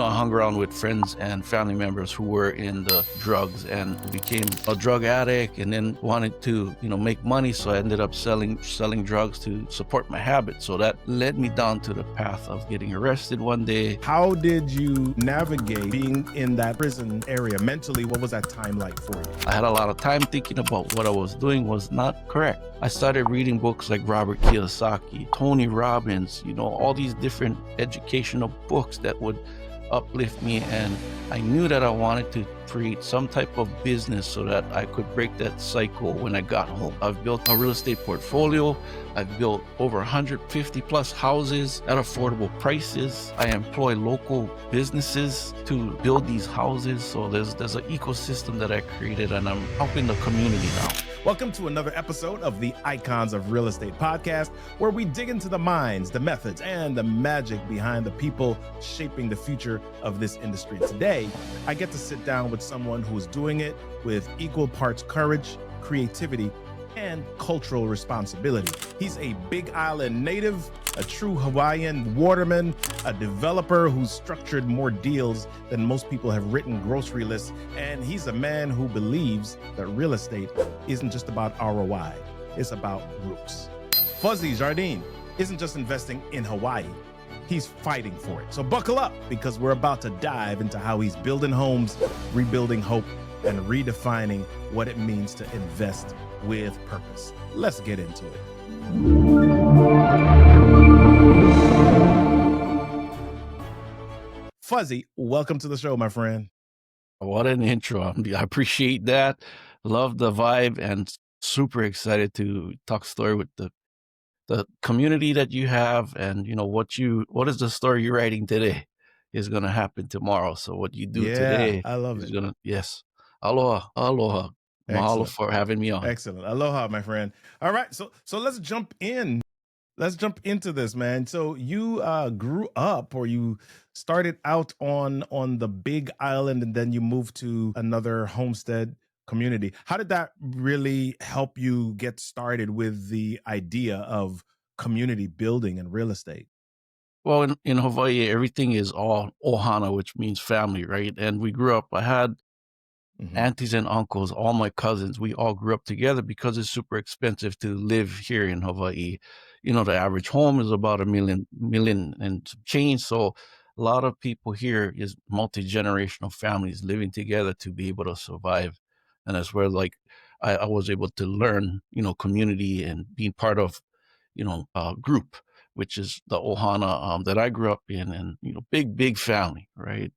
I hung around with friends and family members who were in the drugs and became a drug addict and then wanted to, make money. So I ended up selling drugs to support my habit. So that led me down to the path of getting arrested one day. How did you navigate being in that prison area mentally? What was that time like for you? I had a lot of time thinking about what I was doing was not correct. I started reading books like Robert Kiyosaki, Tony Robbins, all these different educational books that would uplift me, and I knew that I wanted to create some type of business so that I could break that cycle when I got home. I've built a real estate portfolio. I've built over 150 plus houses at affordable prices. I employ local businesses to build these houses. So there's an ecosystem that I created, and I'm helping the community now. Welcome to another episode of the Icons of Real Estate podcast, where we dig into the minds, the methods, and the magic behind the people shaping the future of this industry. Today, I get to sit down with someone who's doing it with equal parts courage, creativity, and cultural responsibility. He's a Big Island native, a true Hawaiian waterman, a developer who's structured more deals than most people have written grocery lists, and he's a man who believes that real estate isn't just about ROI, it's about roots. Fuzzy Jardine isn't just investing in Hawaii, he's fighting for it. So buckle up, because we're about to dive into how he's building homes, rebuilding hope, and redefining what it means to invest with purpose. Let's get into it. Fuzzy, welcome to the show, my friend. What an intro. I appreciate that. Love the vibe and super excited to talk story with the community that you have, and what is the story you're writing today is going to happen tomorrow. So what you do today I love is it. going to, yes. Aloha. Mahalo Excellent. for having me on. Excellent. Aloha, my friend. All right, so let's jump in. Let's jump into this, man. So you grew up, or you started out on the Big Island, and then you moved to another homestead community. How did that really help you get started with the idea of community building and real estate? Well, in Hawaii, everything is all ohana, which means family, right? And we grew up, I had aunties and uncles, all my cousins, we all grew up together because it's super expensive to live here in Hawaii. The average home is about a million and some change. So a lot of people here is multi-generational families living together to be able to survive. And that's where I was able to learn, community and being part of, a group, which is the ohana that I grew up in, and, big family, right?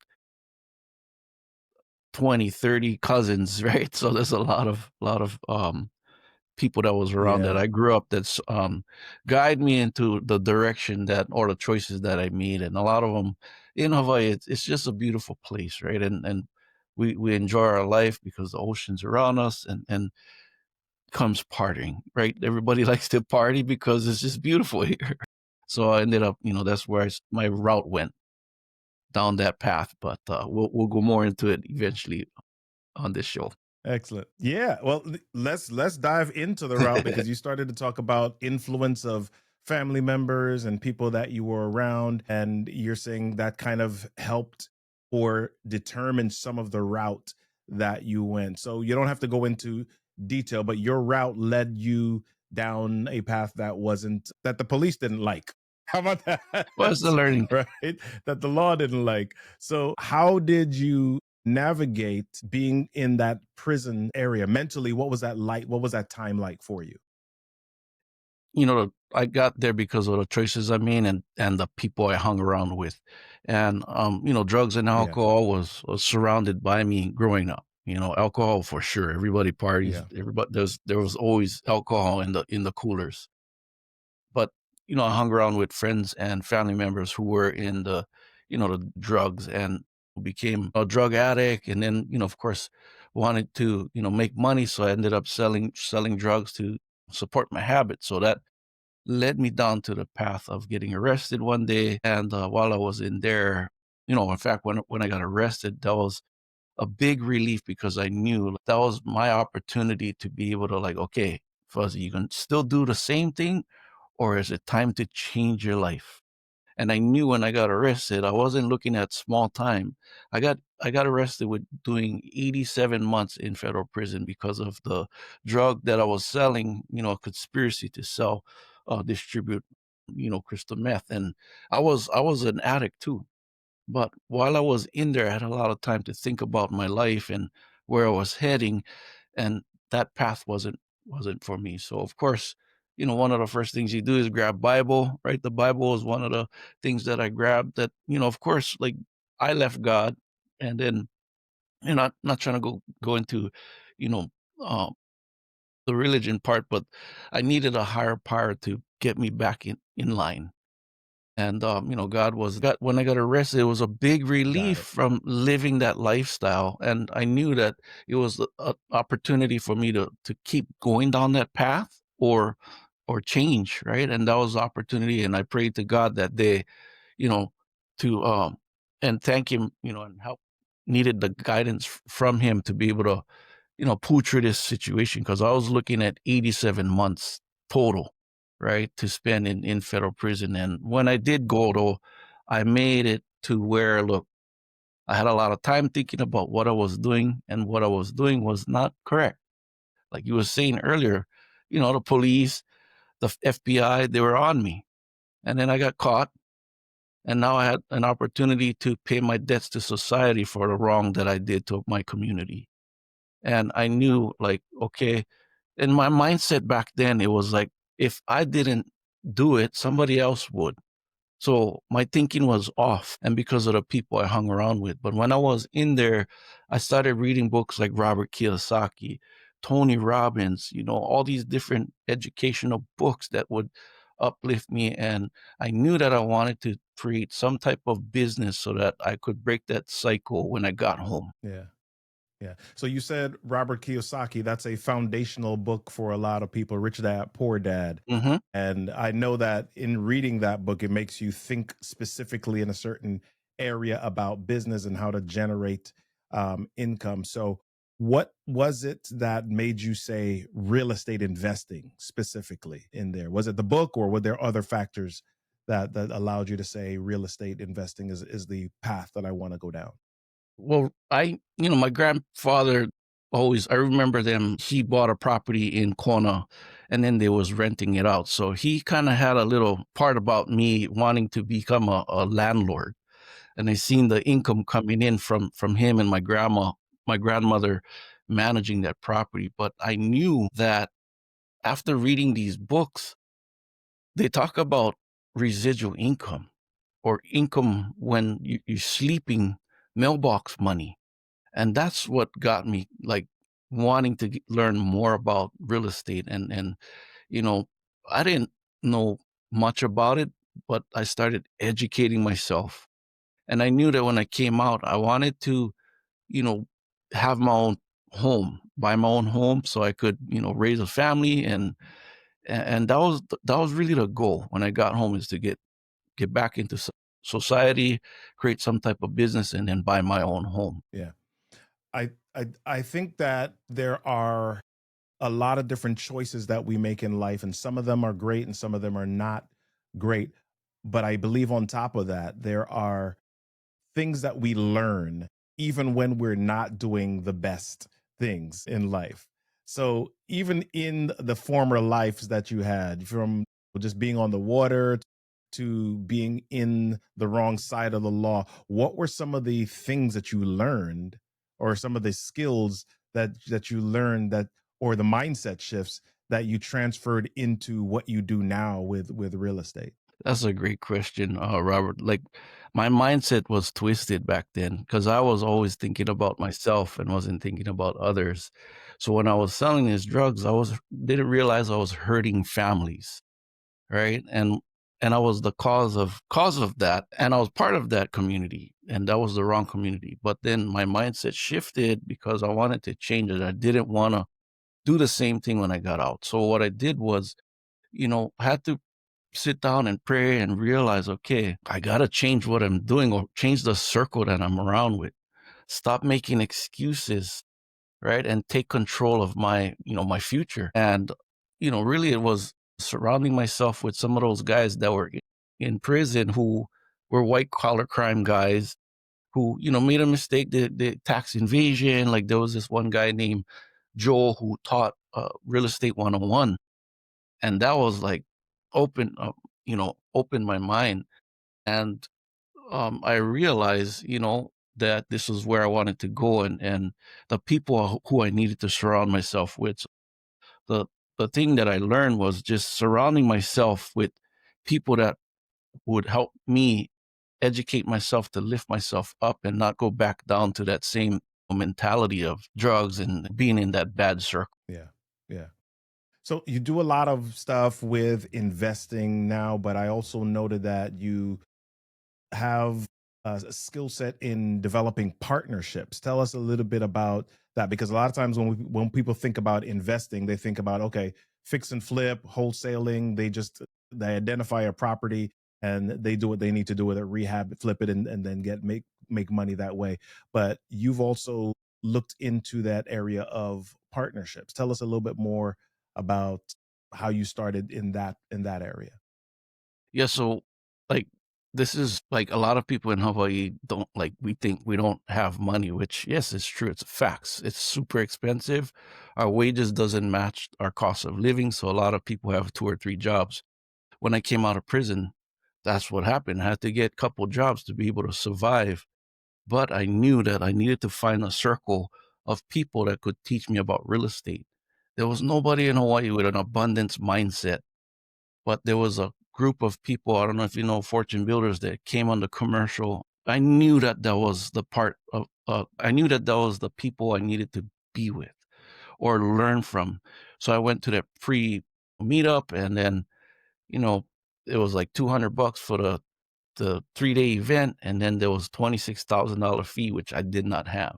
20, 30 cousins, right? So there's a lot of people that was around that I grew up that's guide me into the direction that, or the choices that I made. And a lot of them in Hawaii, it's just a beautiful place, right? And we enjoy our life because the ocean's around us, and comes partying, right? Everybody likes to party because it's just beautiful here. So I ended up, that's where my route went, down that path. But we'll go more into it eventually on this show. Excellent. Yeah. Well, let's dive into the route, because you started to talk about influence of family members and people that you were around, and you're saying that kind of helped or determined some of the route that you went. So you don't have to go into detail, but your route led you down a path that the police didn't like. How about that? Well, it's the learning. Right? That the law didn't like. So how did you navigate being in that prison area mentally? What was that like? What was that time like for you? I got there because of the choices I made and the people I hung around with. And drugs and alcohol was surrounded by me growing up. Alcohol for sure. Everybody parties. Yeah. Everybody there was always alcohol in the coolers. But I hung around with friends and family members who were in the drugs and became a drug addict, and then of course wanted to make money. So I ended up selling drugs to support my habit. So that led me down to the path of getting arrested one day. And while I was in there, in fact, when I got arrested, that was a big relief, because I knew that was my opportunity to be able to okay, Fuzzy, you can still do the same thing, or is it time to change your life? And I knew when I got arrested, I wasn't looking at small time. I got arrested with doing 87 months in federal prison because of the drug that I was selling, a conspiracy to sell, distribute, crystal meth. And I was an addict too. But while I was in there, I had a lot of time to think about my life and where I was heading, and that path wasn't for me. So of course, one of the first things you do is grab Bible, right? The Bible is one of the things that I grabbed that, of course, like I left God, and then, not trying to go into, you know, uh, the religion part, but I needed a higher power to get me back in line. And, God when I got arrested, it was a big Got relief it. from living that lifestyle, and I knew that it was a opportunity for me to keep going down that path or change, right? And that was the opportunity, and I prayed to God that day, you know, to, and thank him, and help needed the guidance from him to be able to, pull through this situation because I was looking at 87 months total, right, to spend in federal prison. And when I did go, though, I made it to where, look, I had a lot of time thinking about what I was doing, and what I was doing was not correct. Like you were saying earlier, the police, the FBI, they were on me. And then I got caught. And now I had an opportunity to pay my debts to society for the wrong that I did to my community. And I knew, like, okay, in my mindset back then, it was like, if I didn't do it, somebody else would. So my thinking was off, and because of the people I hung around with. But when I was in there, I started reading books like Robert Kiyosaki, Tony Robbins, all these different educational books that would uplift me. And I knew that I wanted to create some type of business so that I could break that cycle when I got home. Yeah. Yeah. So you said Robert Kiyosaki, that's a foundational book for a lot of people, Rich Dad, Poor Dad. Hmm. And I know that in reading that book, it makes you think specifically in a certain area about business and how to generate income. So, what was it that made you say real estate investing specifically in there? Was it the book, or were there other factors that allowed you to say real estate investing is the path that I want to go down? Well, my grandfather I remember them, he bought a property in Kona and then they was renting it out. So he kind of had a little part about me wanting to become a landlord. And I seen the income coming in from him and my grandmother managing that property. But I knew that after reading these books, they talk about residual income or income when you're sleeping, mailbox money. And that's what got me, like, wanting to learn more about real estate. And you know I didn't know much about it, but I started educating myself. And I knew that when I came out, I wanted to, you know have my own home, buy my own home, so I could, raise a family. And that was really the goal when I got home, is to get back into society, create some type of business, and then buy my own home. Yeah. I think that there are a lot of different choices that we make in life, and some of them are great and some of them are not great. But I believe on top of that, there are things that we learn even when we're not doing the best things in life. So even in the former lives that you had, from just being on the water to being in the wrong side of the law, what were some of the things that you learned, or some of the skills that you learned, that, or the mindset shifts that you transferred into what you do now with real estate? That's a great question, Robert. Like, my mindset was twisted back then because I was always thinking about myself and wasn't thinking about others. So when I was selling these drugs, I was didn't realize I was hurting families, right? And I was the cause of that, and I was part of that community, and that was the wrong community. But then my mindset shifted because I wanted to change it. I didn't want to do the same thing when I got out. So what I did was, I had to sit down and pray and realize, okay, I got to change what I'm doing, or change the circle that I'm around with. Stop making excuses, right? And take control of my future. And, really it was surrounding myself with some of those guys that were in prison who were white collar crime guys who, made a mistake, the tax invasion. Like there was this one guy named Joel who taught real estate 101. And that was like open up, opened my mind. And I realized, that this was where I wanted to go and the people who I needed to surround myself with. So the the thing that I learned was just surrounding myself with people that would help me educate myself to lift myself up and not go back down to that same mentality of drugs and being in that bad circle. Yeah. Yeah. So you do a lot of stuff with investing now, but I also noted that you have a skill set in developing partnerships. Tell us a little bit about that, because a lot of times when people think about investing, they think about, okay, fix and flip, wholesaling. They identify a property and they do what they need to do with it, rehab, flip it, and then make money that way. But you've also looked into that area of partnerships. Tell us a little bit more about how you started in that area. Yeah, so like this is like a lot of people in Hawaii don't like we think we don't have money, which yes, it's true. It's facts. It's super expensive. Our wages doesn't match our cost of living. So a lot of people have two or three jobs. When I came out of prison, that's what happened. I had to get a couple jobs to be able to survive. But I knew that I needed to find a circle of people that could teach me about real estate. There was nobody in Hawaii with an abundance mindset, but there was a group of people. I don't know if you know Fortune Builders that came on the commercial. I knew that that was the part of, I knew that that was the people I needed to be with or learn from. So I went to that free meetup and then, you know, it was like $200 for the 3-day event. And then there was $26,000 fee, which I did not have.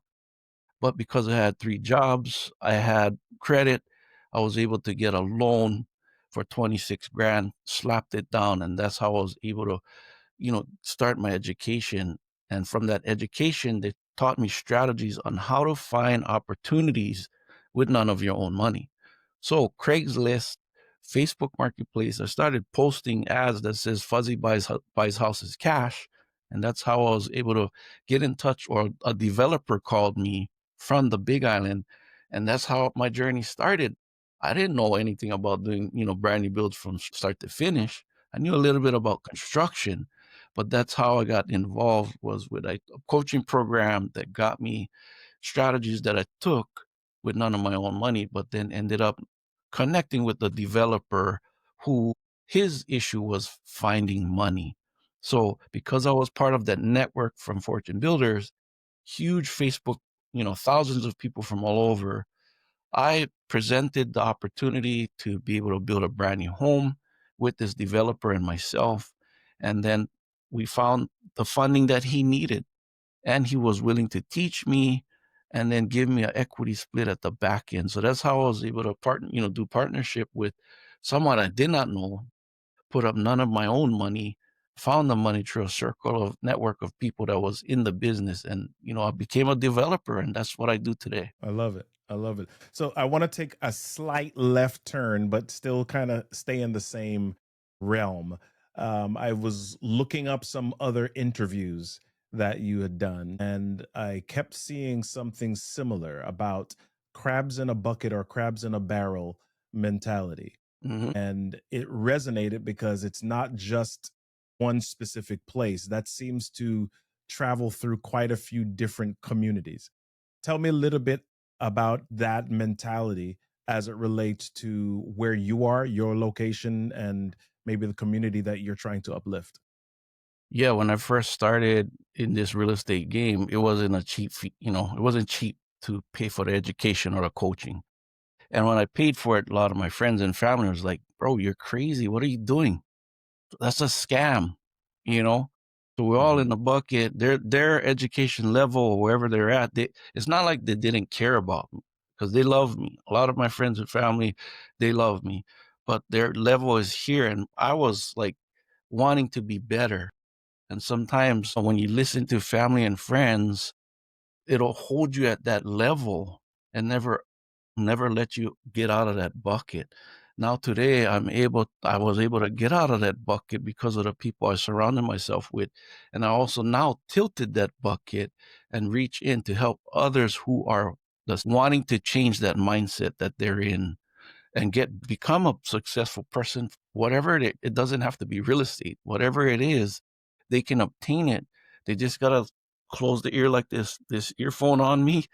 But because I had three jobs, I had credit, I was able to get a loan for 26 grand, slapped it down. And that's how I was able to, start my education. And from that education, they taught me strategies on how to find opportunities with none of your own money. So Craigslist, Facebook Marketplace, I started posting ads that says Fuzzy buys houses cash. And that's how I was able to get in touch, or a developer called me from the Big Island. And that's how my journey started. I didn't know anything about doing, brand new builds from start to finish. I knew a little bit about construction, but that's how I got involved, was with a coaching program that got me strategies that I took with none of my own money, but then ended up connecting with the developer who his issue was finding money. So because I was part of that network from Fortune Builders, huge Facebook, thousands of people from all over, I presented the opportunity to be able to build a brand new home with this developer and myself. And then we found the funding that he needed, and he was willing to teach me and then give me an equity split at the back end. So that's how I was able to do partnership with someone I did not know, put up none of my own money, found the money through a circle of network of people that was in the business. And, I became a developer, and that's what I do today. I love it. I love it. So I want to take a slight left turn, but still kind of stay in the same realm. I was looking up some other interviews that you had done, and I kept seeing something similar about crabs in a bucket or crabs in a barrel mentality. Mhm. And it resonated because it's not just one specific place. That seems to travel through quite a few different communities. Tell me a little bit about that mentality as it relates to where you are, your location, and maybe the community that you're trying to uplift. Yeah, when I first started in this real estate game, it wasn't a cheap fee, it wasn't cheap to pay for the education or the coaching. And when I paid for it, a lot of my friends and family was like, "Bro, you're crazy. What are you doing? That's a scam," you know? So we're all Mhm. in the bucket. Their education level, wherever they're at, it's not like they didn't care about me, because they love me. A lot of my friends and family, they love me, but their level is here. And I was like wanting to be better. And sometimes when you listen to family and friends, it'll hold you at that level and never let you get out of that bucket. Now today, I was able to get out of that bucket because of the people I surrounded myself with, and I also now tilted that bucket and reach in to help others who are just wanting to change that mindset that they're in and become a successful person, whatever it doesn't have to be real estate. Whatever it is, they can obtain it. They just gotta close the ear like this earphone on me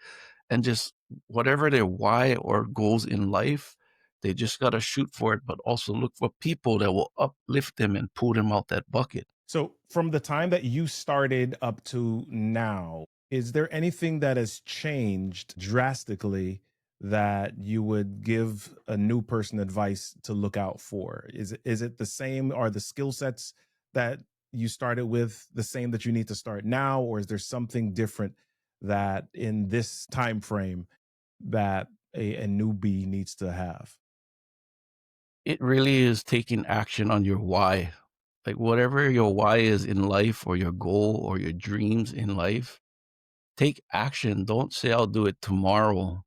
and just whatever their why or goals in life, they just gotta shoot for it, but also look for people that will uplift them and pull them out that bucket. So, from the time that you started up to now, is there anything that has changed drastically that you would give a new person advice to look out for? Is it the same? Are the skill sets that you started with the same that you need to start now, or is there something different that in this time frame that a newbie needs to have? It really is taking action on your why. Like, whatever your why is in life or your goal or your dreams in life, take action. Don't say, "I'll do it tomorrow,"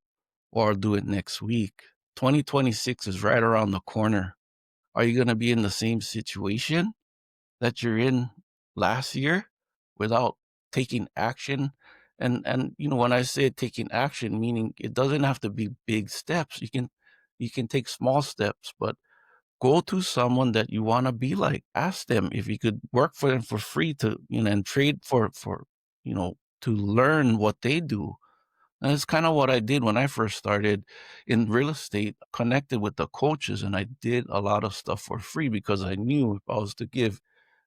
or "I'll do it next week." 2026 is right around the corner. Are you gonna be in the same situation that you're in last year without taking action? And when I say taking action, meaning it doesn't have to be big steps. You can take small steps, but go to someone that you wanna be like. Ask them if you could work for them for free and trade to learn what they do. And it's kinda what I did when I first started in real estate, connected with the coaches, and I did a lot of stuff for free because I knew if I was to give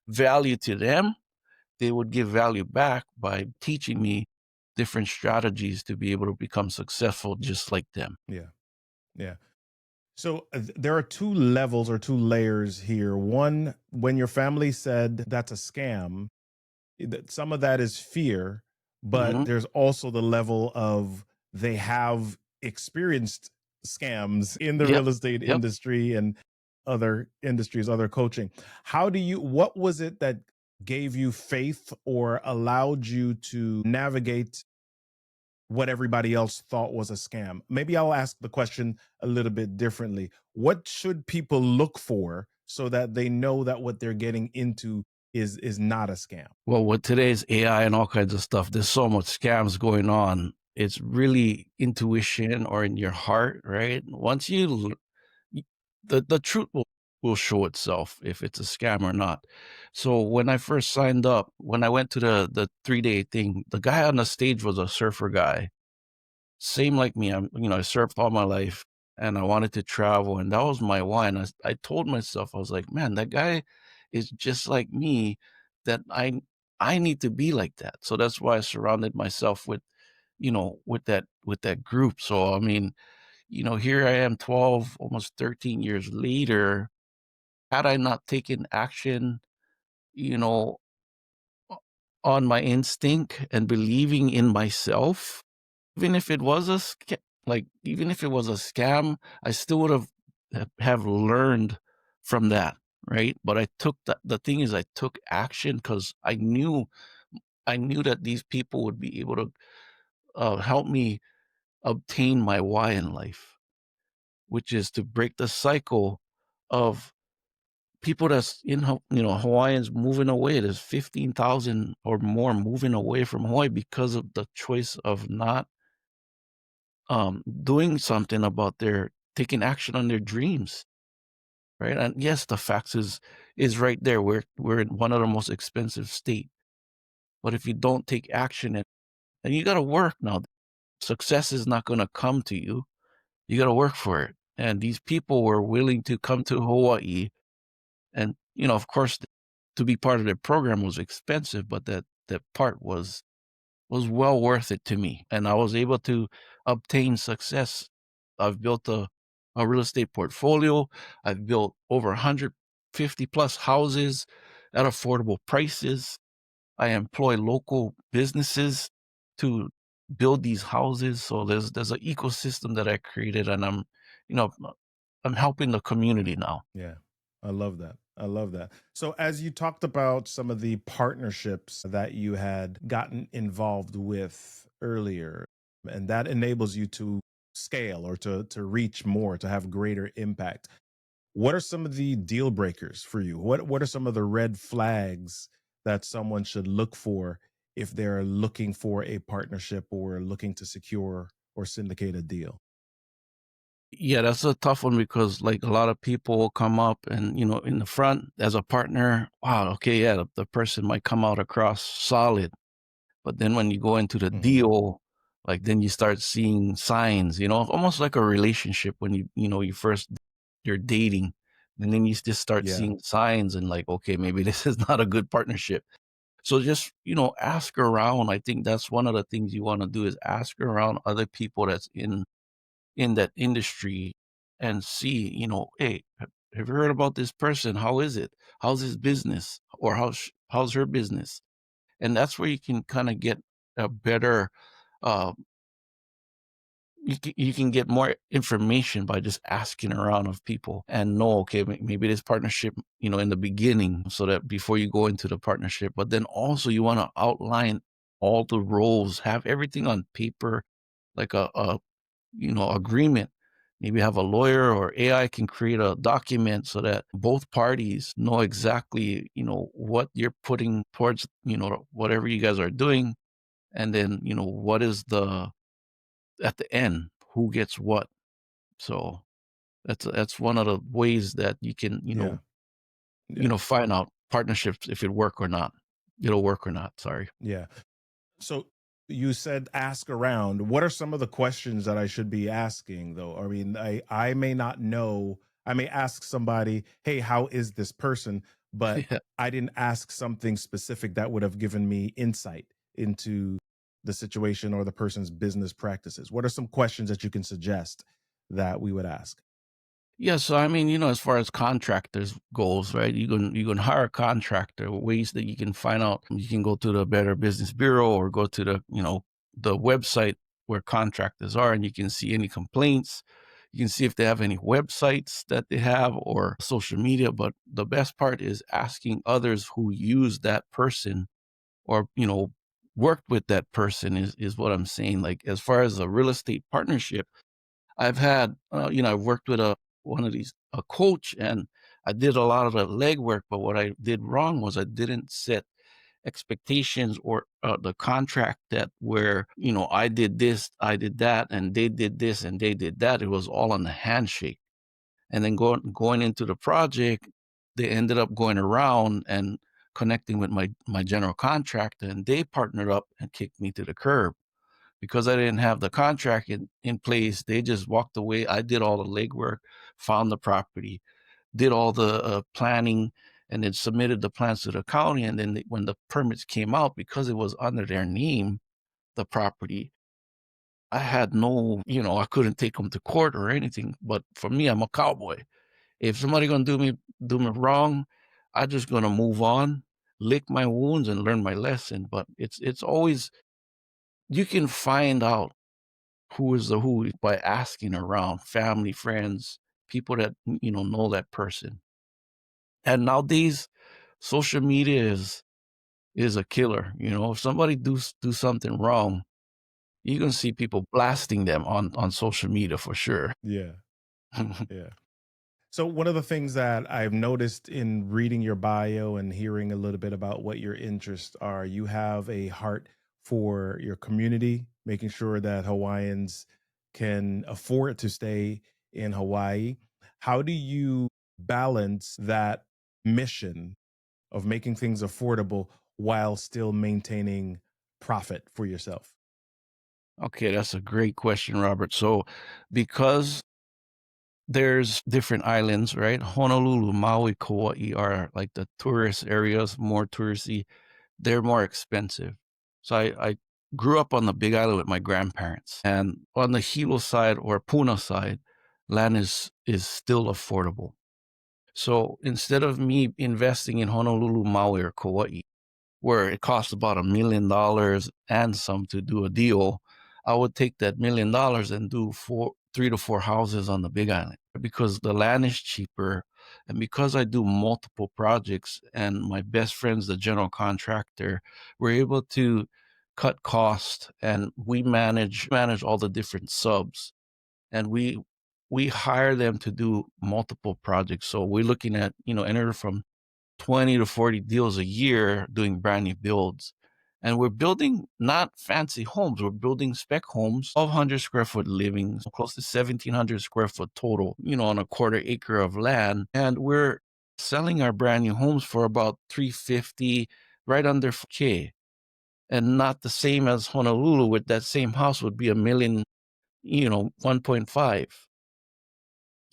value to them, they would give value back by teaching me different strategies to be able to become successful just like them. Yeah. Yeah. So there are two levels or two layers here. One, when your family said that's a scam, that some of that is fear, but Mhm. there's also the level of they have experienced scams in the Yep. real estate Yep. industry and other industries, other coaching. What was it that gave you faith or allowed you to navigate what everybody else thought was a scam? Maybe I'll ask the question a little bit differently. What should people look for so that they know that what they're getting into is not a scam? Well, with today's AI and all kinds of stuff, there's so much scams going on. It's really intuition or in your heart, right? Once y the truth will show itself if it's a scam or not. So, when I first signed up, when I went to the 3-day thing, the guy on the stage was a surfer guy. Same like me, I surfed all my life, and I wanted to travel, and that was my why, and I told myself, I was like, "Man, that guy is just like me, that I need to be like that." So that's why I surrounded myself with that group. So, I mean, here I am 12, almost 13 years later. Had I not taken action, you know, o on my instinct and believing in myself, even if it was even if it was a scam, I still would have learned from that, right? But the thing is I took action because I knew that these people would be able to, help me obtain my why in life, which is to break the cycle of people that's Hawaiians moving away. There's 15,000 or more moving away from Hawaii because of the choice of not doing something about their taking action on their dreams, right? And yes, the facts is right there. We're in one of the most expensive state, but if you don't take action and you got to work now, success is not going to come to you. You got to work for it. And these people were willing to come to Hawaii, and of course, to be part of their program was expensive, but that part was well worth it to me, and I was able to obtain success. I've built a real estate portfolio. I've built over 150 plus houses at affordable prices. I employ local businesses to build these houses. So there's an ecosystem that I created, and you know, I'm helping the community now. Yeah, I love that. I love that. So, as you talked about some of the partnerships that you had gotten involved with earlier, and that enables you to scale or to reach more, to have greater impact. What are some of the deal breakers for you? What are some of the red flags that someone should look for if they're looking for a partnership or looking to secure or syndicate a deal? Yeah, that's a tough one because like a lot of people will come up and, in the front as a partner, wow, okay, yeah, the person might come out across solid. But then when you go into the Mhm. deal, like then you start seeing signs, almost like a relationship when you first you're dating. And then you just start Yeah. seeing signs and like, okay, maybe this is not a good partnership. So just, ask around. I think that's one of the things you want to do is ask around other people that's in that industry and see, hey, have you heard about this person? How is it? How's his business? Or how's her business? And that's where you can kind of get a better uh you can get more information by just asking around of people and know, okay, maybe this partnership, in the beginning, so that before you go into the partnership. But then also you want to outline all the roles, have everything on paper, like a agreement. Maybe have a lawyer or AI can create a document so that both parties know exactly, what you're putting towards, whatever you guys are doing. And then, what is at the end, who gets what. So that's one of the ways that you can, Yeah. Yeah. find out partnerships if it'll work or not. Sorry. Yeah. So you said ask around. What are some of the questions that I should be asking though? I mean, I may not know. I may ask somebody, "Hey, how is this person?" But Yeah. I didn't ask something specific that would have given me insight into the situation or the person's business practices. What are some questions that you can suggest that we would ask? Yeah, so I mean, as far as contractors goes, right? You can hire a contractor. Ways that you can find out, you can go to the Better Business Bureau or go to the website where contractors are, and you can see any complaints. You can see if they have any websites that they have or social media. But the best part is asking others who use that person or worked with that person is what I'm saying. Like as far as a real estate partnership, I've had, I've worked with one of these, a coach, and I did a lot of the legwork, but what I did wrong was I didn't set expectations or the contract that where, I did this, I did that, and they did this and they did that. It was all on the handshake. And then going into the project, they ended up going around and connecting with my general contractor, and they partnered up and kicked me to the curb because I didn't have the contract in place. They just walked away. I did all the legwork, found the property, did all the planning, and then submitted the plans to the county. And then when the permits came out, because it was under their name, the property, I had no, I couldn't take them to court or anything. But for me, I'm a cowboy. If somebody gonna do me wrong, I just gonna move on, lick my wounds, and learn my lesson. But it's always you can find out who is the who by asking around family, friends, people that, know that person. And nowadays, social media is a killer. If somebody do something wrong, you're gonna see people blasting them on social media for sure. Yeah. Yeah. So one of the things that I've noticed in reading your bio and hearing a little bit about what your interests are, you have a heart for your community, making sure that Hawaiians can afford to stay in Hawaii. How do you balance that mission of making things affordable while still maintaining profit for yourself? Okay, that's a great question, Robert. So, because there's different islands, right? Honolulu, Maui, Kauai are like the tourist areas, more touristy. They're more expensive. So I grew up on the Big Island with my grandparents, and on the Hilo side or Puna side, land is still affordable. So instead of me investing in Honolulu, Maui, or Kauai, where it costs about $1 million and some to do a deal, I would take that $1 million and do 3 to 4 houses on the Big Island because the land is cheaper. And because I do multiple projects and my best friend's the general contractor, we're able to cut costs and we manage all the different subs. And we hire them to do multiple projects. So we're looking at, anywhere from 20 to 40 deals a year doing brand new builds. And we're building not fancy homes, we're building spec homes, 1,200 square foot living, so close to 1,700 square foot total, on a quarter acre of land. And we're selling our brand new homes for about 350, right under K. And not the same as Honolulu, with that same house would be a million, 1.5.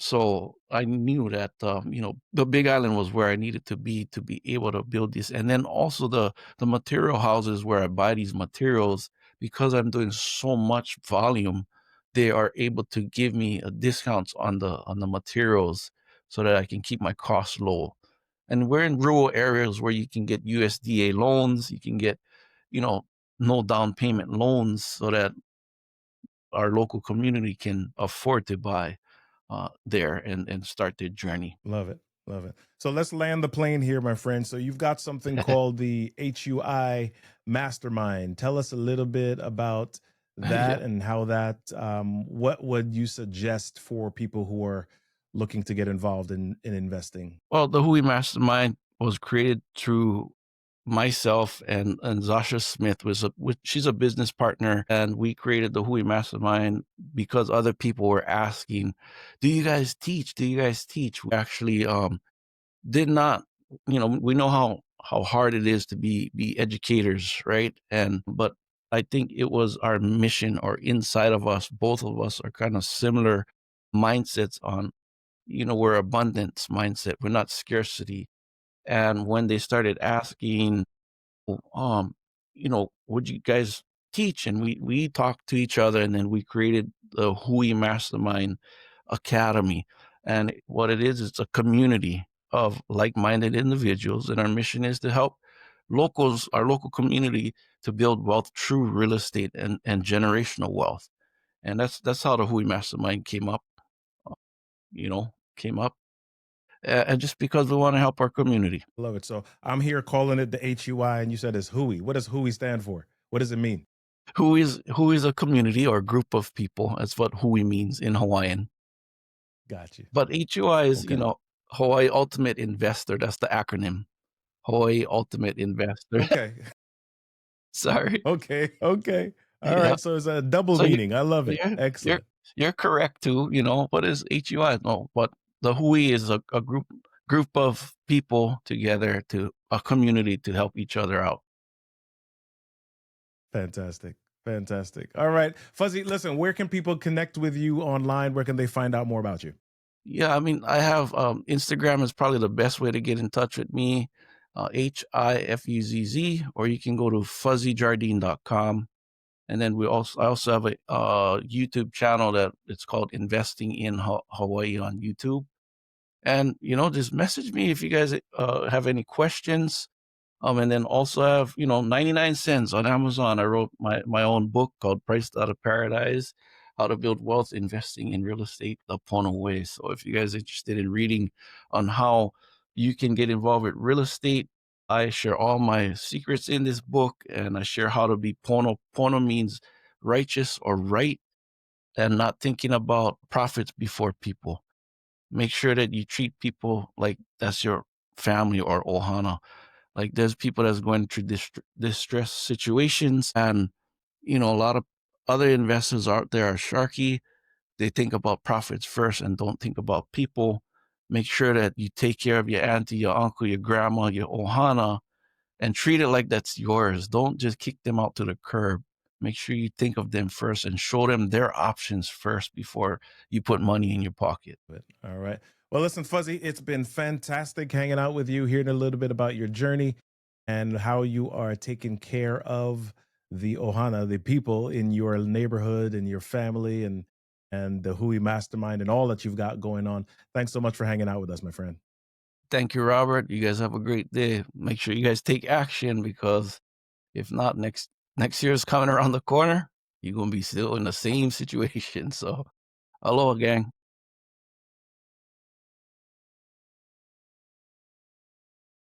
So I knew that, the Big Island was where I needed to be able to build this. And then also the material houses where I buy these materials, because I'm doing so much volume, they are able to give me a discounts on the materials so that I can keep my costs low. And we're in rural areas where you can get USDA loans, you can get, you know, no down payment loans so that our local community can afford to buy there and start their journey. Love it. Love it. So let's land the plane here, my friend. So you've got something called the HUI Mastermind. Tell us a little bit about that Yeah. and how that, what would you suggest for people who are looking to get involved in investing? Well, the HUI Mastermind was created through myself and Zasha Smith she's a business partner, and we created the HUI Mastermind because other people were asking, "Do you guys teach? Do you guys teach?" We actually did not. We know how hard it is to be educators, right? But I think it was our mission, or inside of us, both of us are kind of similar mindsets on, we're abundance mindset, we're not scarcity. And when they started asking, would you guys teach? And we talked to each other, and then we created the HUI Mastermind Academy. And what it is, it's a community of like-minded individuals, and our mission is to help our local community, to build wealth through real estate and generational wealth. And that's how the HUI Mastermind uh, came up, and just because we want to help our community. Love it. So I'm here calling it the HUI, and you said it's HUI. What does HUI stand for? What does it mean? Who is a community or group of people. That's what Hui means in Hawaiian. Got you. But HUI is, Okay. Hawaii Ultimate Investor. That's the acronym. Hawaii Ultimate Investor. Okay. Sorry. Okay. Okay. All Yeah. right. So it's a double So you meaning. I love it. you're you're Excellent. you're correct too. What is HUI? No, but the Hui is a group of people together, to a community, to help each other out. Fantastic. Fantastic. All right. Fuzzy, listen, where can people connect with you online? Where can they find out more about you? Yeah, I mean, I have, Instagram is probably the best way to get in touch with me, HIFUZZ, or you can go to fuzzyjardine.com. And then I also have a YouTube channel that it's called Investing in Hawaii on YouTube. And, just message me if you guys have any questions. And then also have, 99 cents on Amazon. I wrote my own book called Priced Out of Paradise: How to Build Wealth Investing in Real Estate the Pono Way. So if you guys are interested in reading on how you can get involved with real estate, I share all my secrets in this book, and I share how to be Pono. Pono means righteous or right, and not thinking about profits before people. Make sure that you treat people like that's your family or ohana. Like, there's people that's going through distress situations, and a lot of other investors out there are sharky. They think about profits first and don't think about people. Make sure that you take care of your auntie, your uncle, your grandma, your ohana, and treat it like that's yours. Don't just kick them out to the curb. Make sure you think of them first and show them their options first before you put money in your pocket. All right. Well, listen, Fuzzy, it's been fantastic hanging out with you, hearing a little bit about your journey and how you are taking care of the Ohana, the people in your neighborhood and your family, and the Hui Mastermind and all that you've got going on. Thanks so much for hanging out with us, my friend. Thank you, Robert. You guys have a great day. Make sure you guys take action, because if not, next year is coming around the corner. You're gonna be still in the same situation. So, aloha, gang.